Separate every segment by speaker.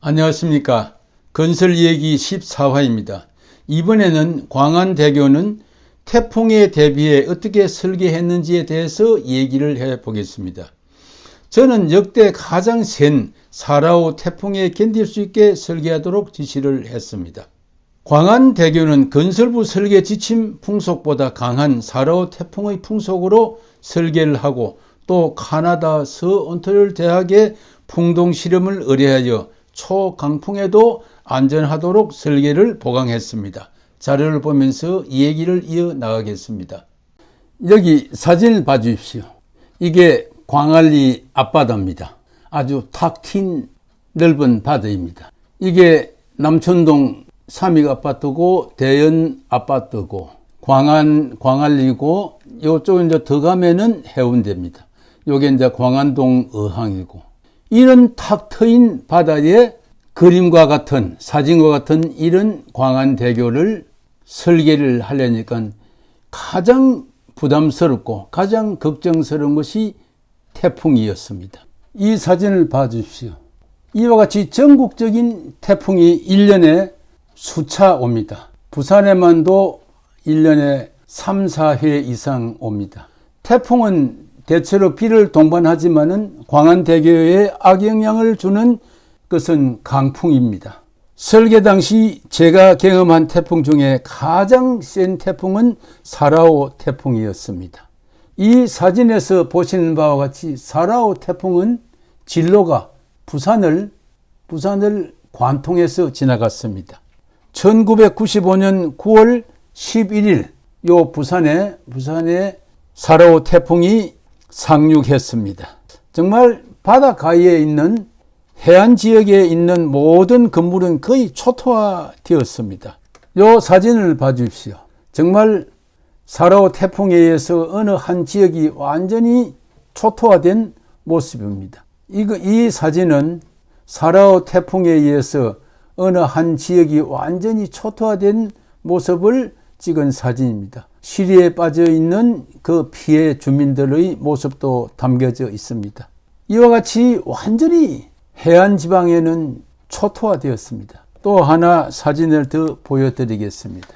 Speaker 1: 안녕하십니까. 건설이야기 14화입니다. 이번에는 광안대교는 태풍에 대비해 어떻게 설계했는지에 대해서 얘기를 해보겠습니다. 저는 역대 가장 센 4.5 태풍에 견딜 수 있게 설계하도록 지시를 했습니다. 광안대교는 건설부 설계 지침 풍속보다 강한 4.5 태풍의 풍속으로 설계를 하고 또 카나다 서온타리오 대학의 풍동 실험을 의뢰하여 초강풍에도 안전하도록 설계를 보강했습니다. 자료를 보면서 이 얘기를 이어나가겠습니다. 여기 사진을 봐주십시오. 이게 광안리 앞바다입니다. 아주 탁 튄 넓은 바다입니다. 이게 남천동 삼익 아파트고 대연 아파트고 광안리고 이쪽에 이제 더 가면은 해운대입니다. 요게 이제 광안동 어항이고, 이런 탁 트인 바다에 그림과 같은 사진과 같은 이런 광안대교를 설계를 하려니까 가장 부담스럽고 가장 걱정스러운 것이 태풍이었습니다. 이 사진을 봐주십시오. 이와 같이 전국적인 태풍이 1년에 수차 옵니다. 부산에만도 1년에 3, 4회 이상 옵니다. 태풍은 대체로 비를 동반하지만은 광안대교에 악영향을 주는 것은 강풍입니다. 설계 당시 제가 경험한 태풍 중에 가장 센 태풍은 4.5 태풍이었습니다. 이 사진에서 보시는 바와 같이 4.5 태풍은 진로가 부산을 관통해서 지나갔습니다. 1995년 9월 11일 요 부산에 4.5 태풍이 상륙했습니다. 정말 바닷가에 있는 해안 지역에 있는 모든 건물은 거의 초토화되었습니다. 이 사진을 봐주십시오. 정말 4.5 태풍에 의해서 어느 한 지역이 완전히 초토화된 모습입니다. 이 사진은 4.5 태풍에 의해서 어느 한 지역이 완전히 초토화된 모습을 찍은 사진입니다. 시리에 빠져 있는 그 피해 주민들의 모습도 담겨져 있습니다. 이와 같이 완전히 해안 지방에는 초토화되었습니다. 또 하나 사진을 더 보여드리겠습니다.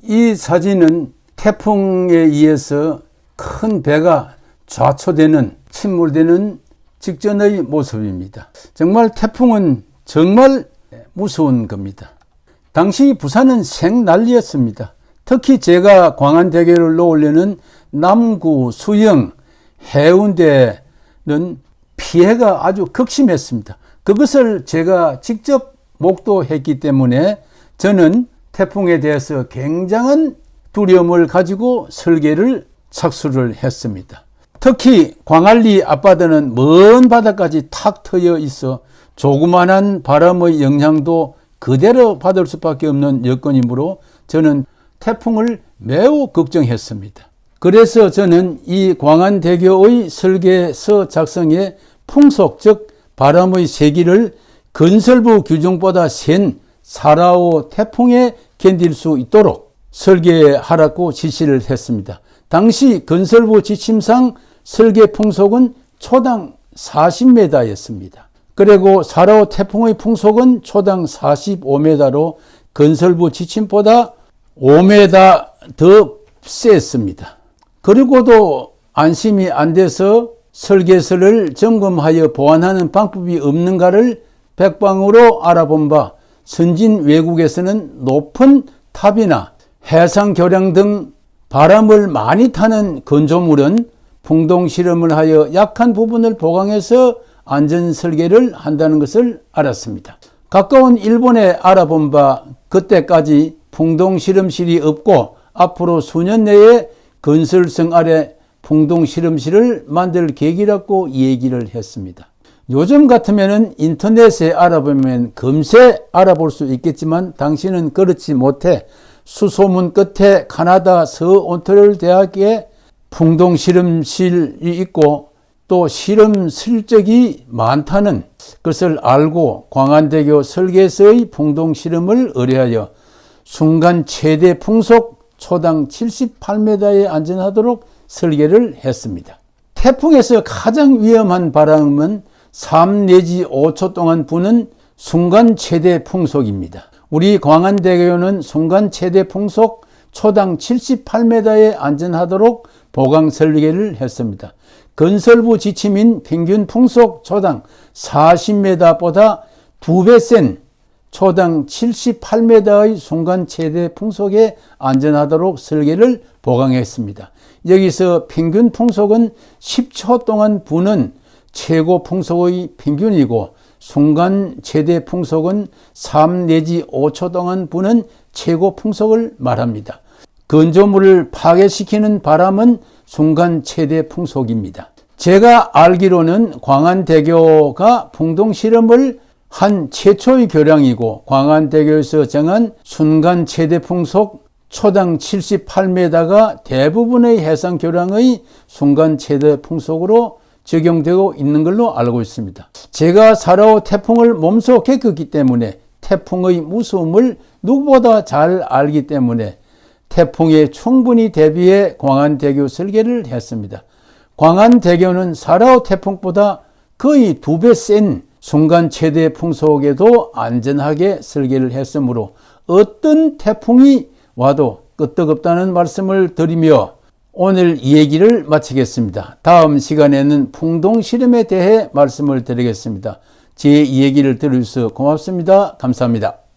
Speaker 1: 이 사진은 태풍에 의해서 큰 배가 좌초되는, 침몰되는 직전의 모습입니다. 정말 태풍은 정말 무서운 겁니다. 당시 부산은 생난리였습니다. 특히 제가 광안대교를 놓으려는 남구, 수영, 해운대는 피해가 아주 극심했습니다. 그것을 제가 직접 목도했기 때문에 저는 태풍에 대해서 굉장한 두려움을 가지고 설계를 착수를 했습니다. 특히 광안리 앞바다는 먼 바다까지 탁 트여 있어 조그만한 바람의 영향도 그대로 받을 수밖에 없는 여건이므로 저는 태풍을 매우 걱정했습니다. 그래서 저는 이 광안대교의 설계서 작성에 풍속, 즉 바람의 세기를 건설부 규정보다 센 4.5 태풍에 견딜 수 있도록 설계하라고 지시를 했습니다. 당시 건설부 지침상 설계 풍속은 초당 40m였습니다. 그리고 4.5 태풍의 풍속은 초당 45m로 건설부 지침보다 5m 더 셌습니다. 그리고도 안심이 안 돼서 설계서를 점검하여 보완하는 방법이 없는가를 백방으로 알아본 바, 선진 외국에서는 높은 탑이나 해상 교량 등 바람을 많이 타는 건조물은 풍동 실험을 하여 약한 부분을 보강해서 안전 설계를 한다는 것을 알았습니다. 가까운 일본에 알아본 바, 그때까지 풍동 실험실이 없고 앞으로 수년 내에 건설성 아래 풍동 실험실을 만들 계획이라고 얘기를 했습니다. 요즘 같으면 인터넷에 알아보면 금세 알아볼 수 있겠지만 당시는 그렇지 못해 수소문 끝에 카나다 서온타리오 대학에 풍동 실험실이 있고 또 실험 실적이 많다는 것을 알고 광안대교 설계서의 풍동 실험을 의뢰하여 순간 최대 풍속 초당 78m에 안전하도록 설계를 했습니다. 태풍에서 가장 위험한 바람은 3 내지 5초 동안 부는 순간 최대 풍속입니다. 우리 광안대교는 순간 최대 풍속 초당 78m에 안전하도록 보강 설계를 했습니다. 건설부 지침인 평균 풍속 초당 40m보다 2배 센 초당 78m의 순간 최대 풍속에 안전하도록 설계를 보강했습니다. 여기서 평균 풍속은 10초 동안 부는 최고 풍속의 평균이고 순간 최대 풍속은 3 내지 5초 동안 부는 최고 풍속을 말합니다. 건조물을 파괴시키는 바람은 순간 최대 풍속입니다. 제가 알기로는 광안대교가 풍동 실험을 한 최초의 교량이고 광안대교에서 정한 순간 최대 풍속 초당 78m가 대부분의 해상 교량의 순간 최대 풍속으로 적용되고 있는 걸로 알고 있습니다. 제가 4.25 태풍을 몸소 겪었기 때문에 태풍의 무서움을 누구보다 잘 알기 때문에 태풍에 충분히 대비해 광안대교 설계를 했습니다. 광안대교는 4.25 태풍보다 거의 2배 센 순간 최대 풍속에도 안전하게 설계를 했으므로 어떤 태풍이 와도 끄떡없다는 말씀을 드리며 오늘 이 얘기를 마치겠습니다. 다음 시간에는 풍동 실험에 대해 말씀을 드리겠습니다. 제 이 얘기를 들어주셔서 고맙습니다. 감사합니다.